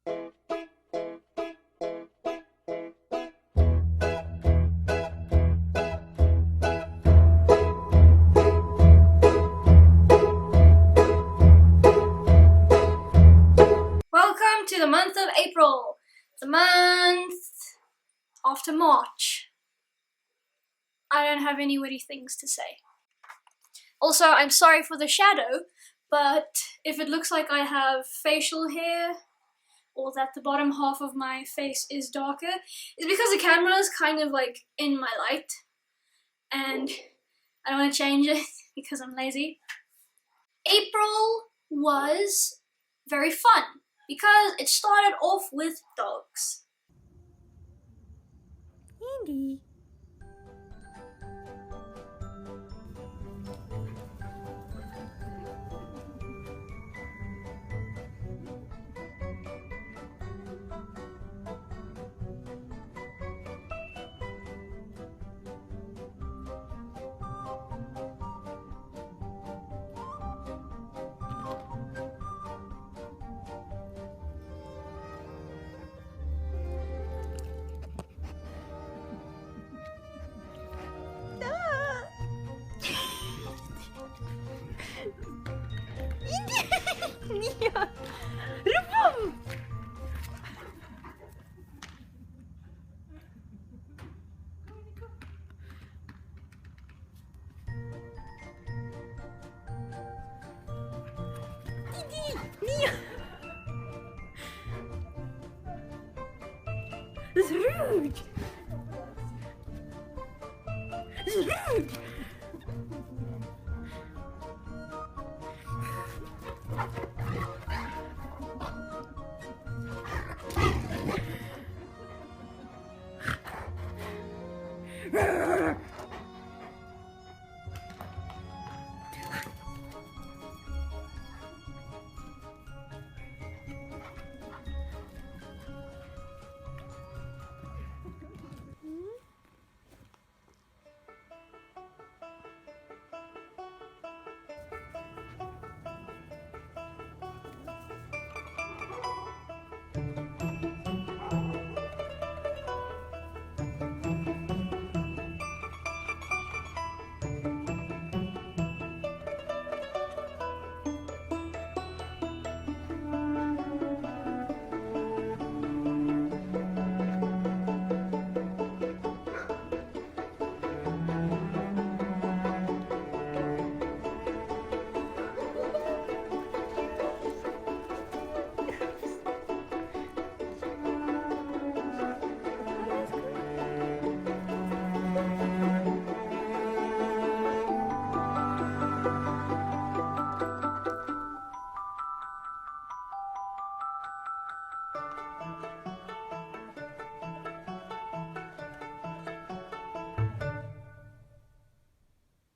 Welcome to the month of April, the month after March. I don't have any witty things to say. Also, I'm sorry for the shadow, but if it looks like I have facial hair or that the bottom half of my face is darker, it's because the camera is kind of like in my light and I don't want to change it because I'm lazy. April was very fun because it started off with dogs. Andy. Nia! Rufum! Didi! Nia! Dat is rude! Dat is rude!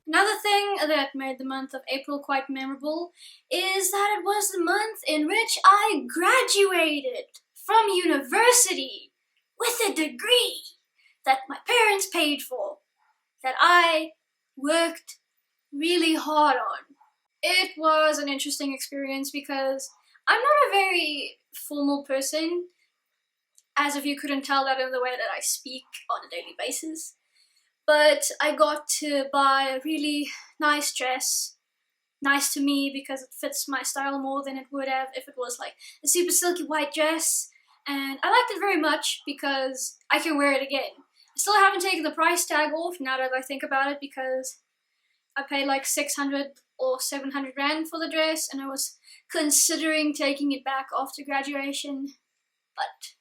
Another thing that made the month of April quite memorable is that it was the month in which I graduated from university with a degree that my parents paid for, that I worked really hard on. It was an interesting experience because I'm not a very formal person, as if you couldn't tell that in the way that I speak on a daily basis. But I got to buy a really nice dress, nice to me because it fits my style more than it would have if it was like a super silky white dress, and I liked it very much because I can wear it again. I still haven't taken the price tag off now that I think about it because I paid like 600 or 700 rand for the dress and I was considering taking it back after graduation, but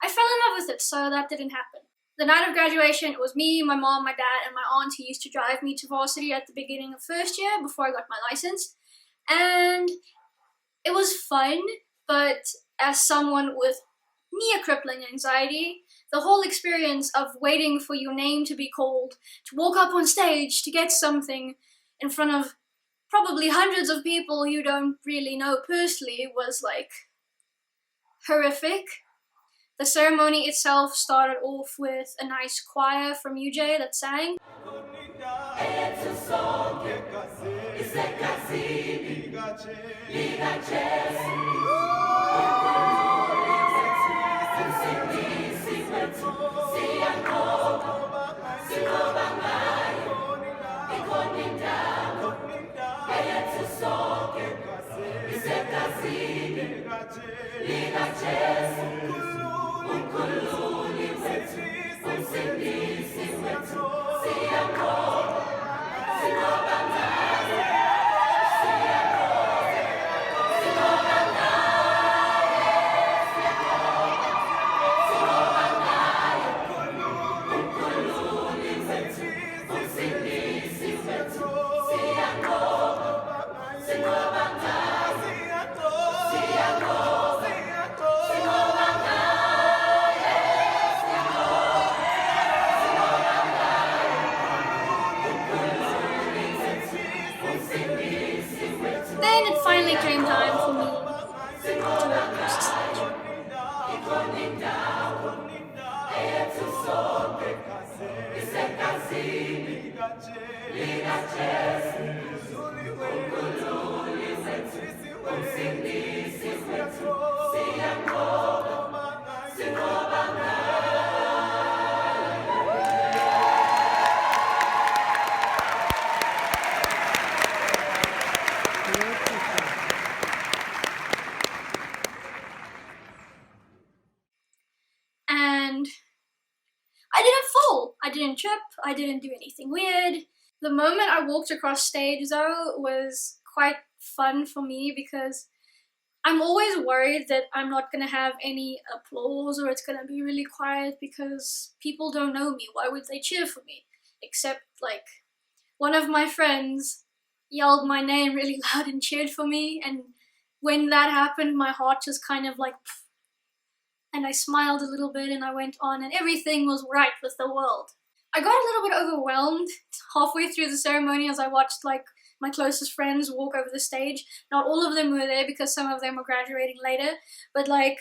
I fell in love with it, so that didn't happen. The night of graduation, it was me, my mom, my dad, and my aunt who used to drive me to varsity at the beginning of first year before I got my license. And it was fun, but as someone with near-crippling anxiety, the whole experience of waiting for your name to be called, to walk up on stage, to get something in front of probably hundreds of people you don't really know personally was like horrific. The ceremony itself started off with a nice choir from UJ that sang. It's a song. Then it finally came time for me to approach the stage. And I didn't fall, I didn't trip, I didn't do anything weird. The moment I walked across stage though was quite fun for me because I'm always worried that I'm not going to have any applause or it's going to be really quiet because people don't know me. Why would they cheer for me? Except like one of my friends yelled my name really loud and cheered for me, and when that happened my heart just kind of like pff, and I smiled a little bit and I went on and everything was right with the world. I got a little bit overwhelmed halfway through the ceremony as I watched like my closest friends walk over the stage. Not all of them were there because some of them were graduating later, but like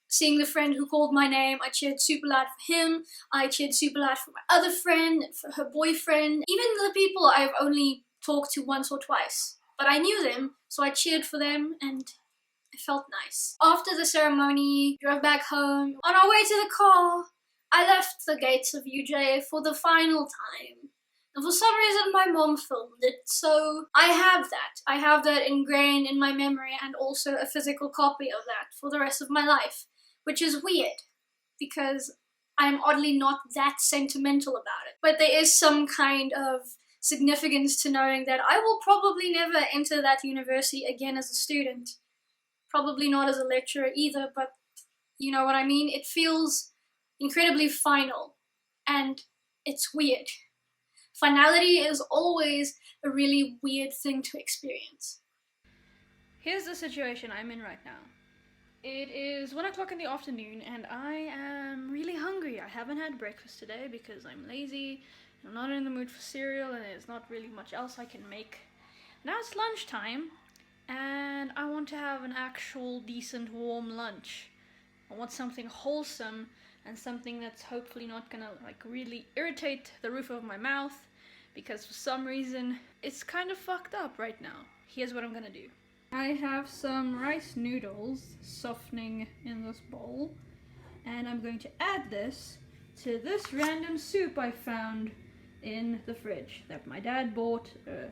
seeing the friend who called my name, I cheered super loud for him, I cheered super loud for my other friend, and for her boyfriend, even the people I've only talked to once or twice. But I knew them, so I cheered for them and it felt nice. After the ceremony, drove back home. On our way to the car, I left the gates of UJ for the final time. And for some reason my mom filmed it, so I have that. I have that ingrained in my memory and also a physical copy of that for the rest of my life, which is weird because I'm oddly not that sentimental about it. But there is some kind of significance to knowing that I will probably never enter that university again as a student. Probably not as a lecturer either, but you know what I mean? It feels incredibly final, and it's weird. Finality is always a really weird thing to experience. Here's the situation I'm in right now. It is 1 o'clock in the afternoon and I am really hungry. I haven't had breakfast today because I'm lazy, I'm not in the mood for cereal, and there's not really much else I can make. Now it's lunchtime and I want to have an actual decent warm lunch. I want something wholesome and something that's hopefully not gonna like really irritate the roof of my mouth, because for some reason it's kind of fucked up right now. Here's what I'm gonna do. I have some rice noodles softening in this bowl, and I'm going to add this to this random soup I found in the fridge that my dad bought a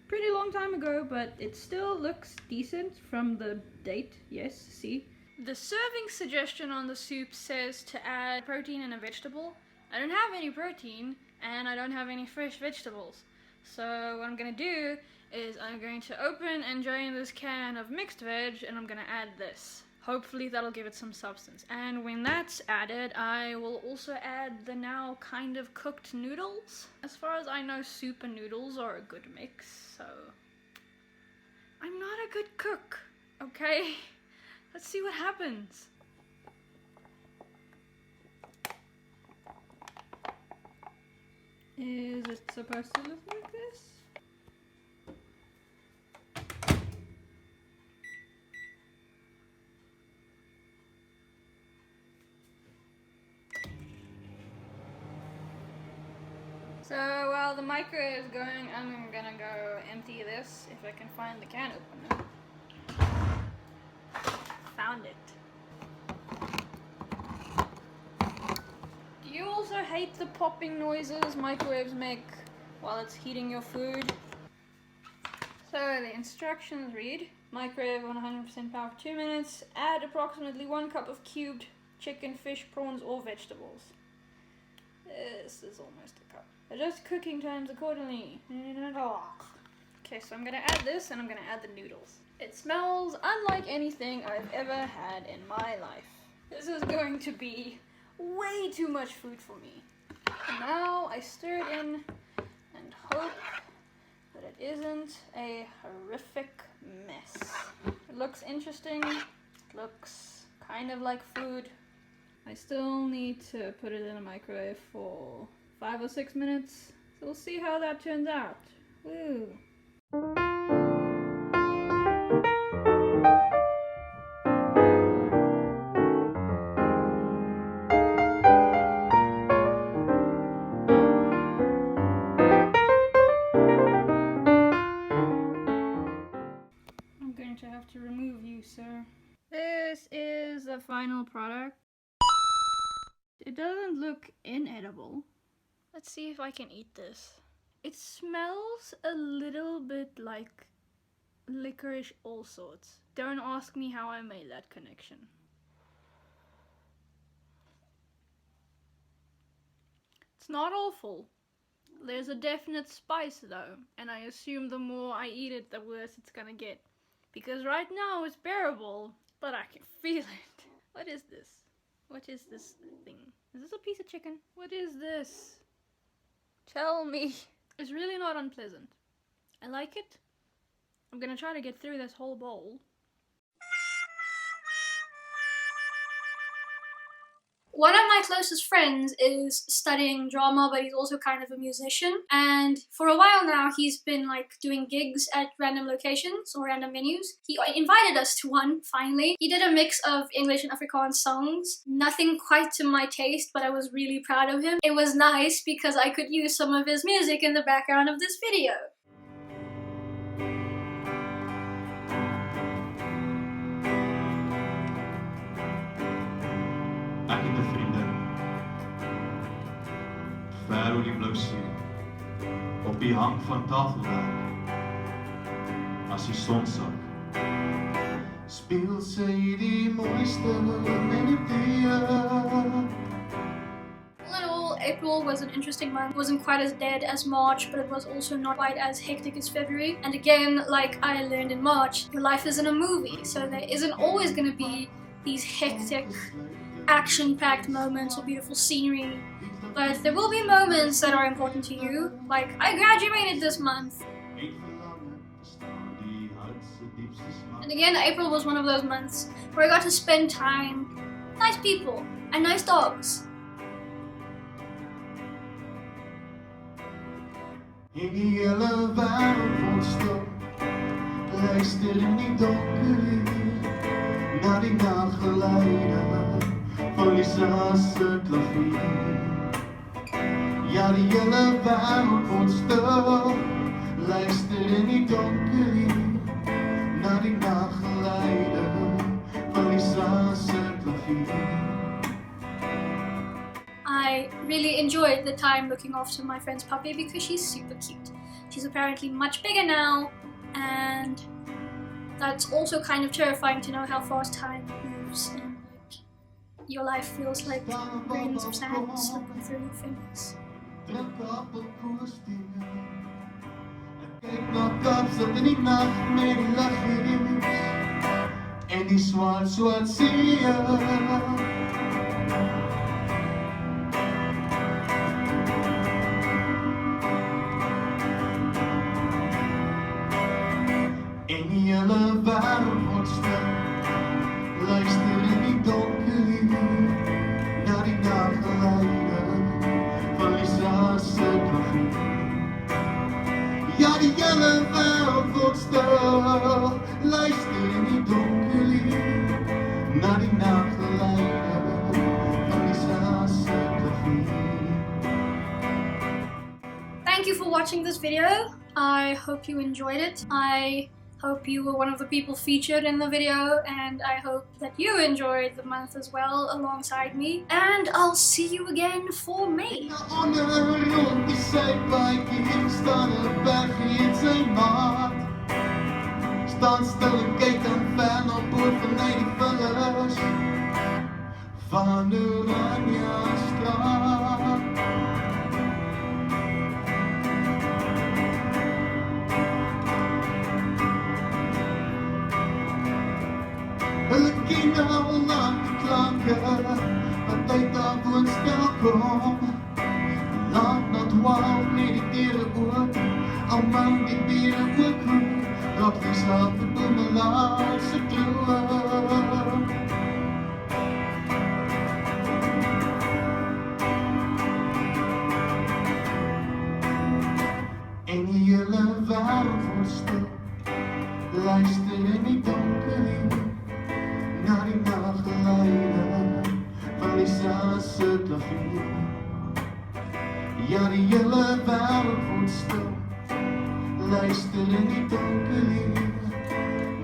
pretty long time ago, but it still looks decent from the date. Yes, see? The serving suggestion on the soup says to add protein and a vegetable. I don't have any protein and I don't have any fresh vegetables. So what I'm gonna do is I'm going to open and drain this can of mixed veg and I'm gonna add this. Hopefully that'll give it some substance. And when that's added, I will also add the now kind of cooked noodles. As far as I know, soup and noodles are a good mix, so I'm not a good cook, okay? Let's see what happens. Is it supposed to look like this? So while the microwave is going, I'm gonna go empty this if I can find the can opener. Found it. Do you also hate the popping noises microwaves make while it's heating your food? So the instructions read, Microwave on 100% power for 2 minutes. Add approximately 1 cup of cubed chicken, fish, prawns, or vegetables. This is almost a cup. Adjust cooking times accordingly. Okay, so I'm gonna add this and I'm gonna add the noodles. It smells unlike anything I've ever had in my life. This is going to be way too much food for me. And now I stir it in and hope that it isn't a horrific mess. It looks interesting. It looks kind of like food. I still need to put it in a microwave for 5 or 6 minutes. So we'll see how that turns out. Woo! I'm going to have to remove you, sir. This is the final product. It doesn't look inedible. Let's see if I can eat this. It smells a little bit like licorice all sorts. Don't ask me how I made that connection. It's not awful. There's a definite spice though, and I assume the more I eat it, the worse it's gonna get. Because right now it's bearable, but I can feel it. What is this? What is this thing? Is this a piece of chicken? What is this? Tell me. It's really not unpleasant. I like it. I'm gonna try to get through this whole bowl. One of my closest friends is studying drama, but he's also kind of a musician. And for a while now, he's been like doing gigs at random locations or random venues. He invited us to one, finally. He did a mix of English and Afrikaans songs. Nothing quite to my taste, but I was really proud of him. It was nice because I could use some of his music in the background of this video. Ek het 'n vriendin. Ver oor die blou see. Op die hang van tafelwerk. As die son sak. Speel sy die mooiste melodieë. Little April was an interesting month. It wasn't quite as dead as March, but it was also not quite as hectic as February. And again, like I learned in March, your life isn't a movie, so there isn't always going to be these hectic, action-packed moments or beautiful scenery. But there will be moments that are important to you, like I graduated this month. And again, April was one of those months where I got to spend time with nice people and nice dogs. In die hele wêreld word stil. Luister in die donker na die nageluide van Lisa se klavier. Ja, die hele wêreld word stil. Luister in die donker na die nageluide van Lisa se klavier. I really enjoyed the time looking after my friend's puppy because she's super cute. She's apparently much bigger now, and that's also kind of terrifying to know how fast time moves and like your life feels like grains of sand slipping through your fingers. Kyk na Kaapstad in die nag met die laggies en die swart see. En die hele wêreld word stil. Luister in die donker na die nageluide van Lisa se klavier. Ja, die hele wêreld word stil. Luister in die donker na die nageluide van Lisa se klavier. Thank you for watching this video. I hope you enjoyed it. I hope you were one of the people featured in the video, and I hope that you enjoyed the month as well alongside me. And I'll see you again for May. Onder rond die sypaadjie staan 'n bergie in sy maat. Staan stil en kyk dan ver na bo vanuit die vingers van Oranje straat. Hulle ken al na die klanke wat uit daar woonstel kom. Laat na 12 met die dere oop, al man die bere ook roep, dat die slaap die boemelaarse droom. En die hele wêreld word stil, luister in die donker na die nageluide van die se klavier. Ja, die hele wêreld word stil, luister in die donker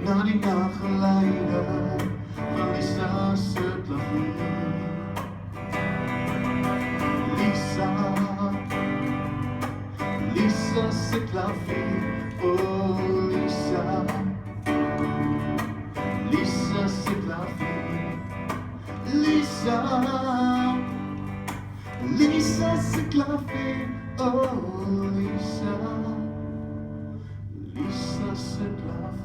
na die nageluide van die se klavier. Lisa, Lisa se klavier, oh Lisa, Lisa se klavier, Lisa, Lisa se klavier, oh Lisa, Lisa se klavier.